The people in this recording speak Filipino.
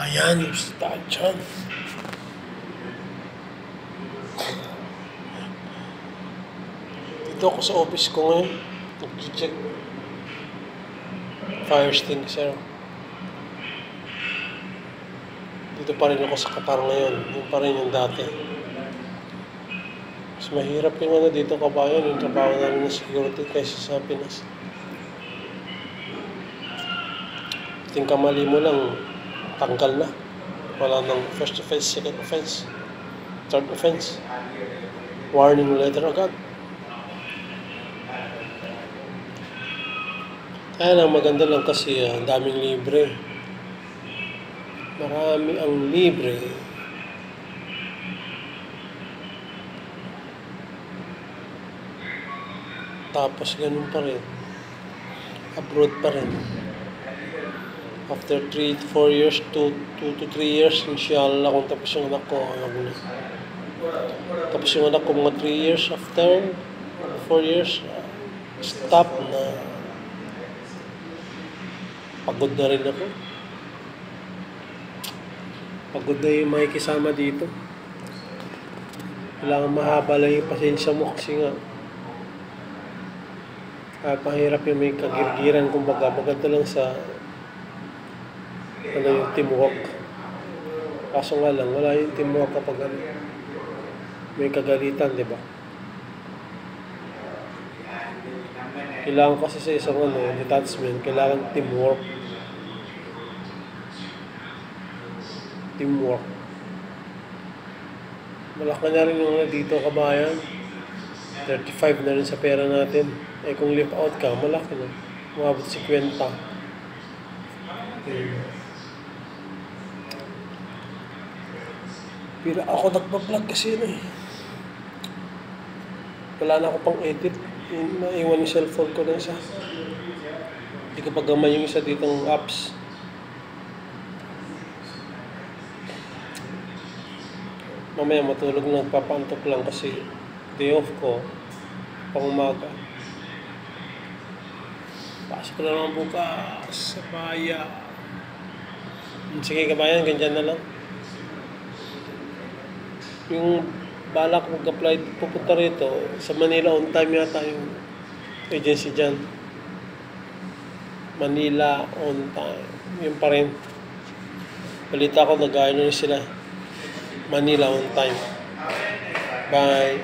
Ayan, yung star dyan. Dito ako sa office ko ngayon. Nag-check fire extinguisher. Dito pa rin ako sa Qatar ngayon. Yun pa rin yung dati. Mas mahirap yung ano dito kabayan. Yung trabaho namin ng security kaysa sa Pinas. Ting kamali mo lang, tanggal na. Wala nang first offense, second offense, third offense. Warning letter agad. Kaya lang maganda lang kasi ang daming libre. Marami ang libre. Tapos ganun pa rin. Abroad pa rin. After 3 to 4 years, 2 to 3 years, inshallah, kung tapos yung anak ko, tapos yung anak ko mga 3 years after, 4 years, stop na. Pagod na rin ako. Pagod na yung makikisama dito. Kailangan mahaba lang yung pasensya mo kasi nga, pahirap yung may kagirgiran, kumbaga, maganda lang sa yung teamwork. Kaso nga lang, wala yung teamwork kapag may kagalitan, di ba? Kailangan kasi sa isang detachment, kailangan teamwork. Teamwork. Malaki na rin yung dito kabayan. 35 na rin sa pera natin. Eh kung live out ka, malaki na. Umabot 50. Pero ako nagpa-vlog kasi wala na ako pang edit. Naiwan yung cellphone ko na isa. Hindi ko pagamay yung isa ditong apps. Mamaya matulog na, nagpapantok lang kasi day off ko pang umaga. Pasok na naman bukas sa baya. Sige kabayan, ganyan na lang. Yung balak mag-apply, pupunta rito sa Manila, on time yata yung agency dyan. Manila on time, yun pa rin. Balita ko nag-ano rin sila, Manila on time. Bye.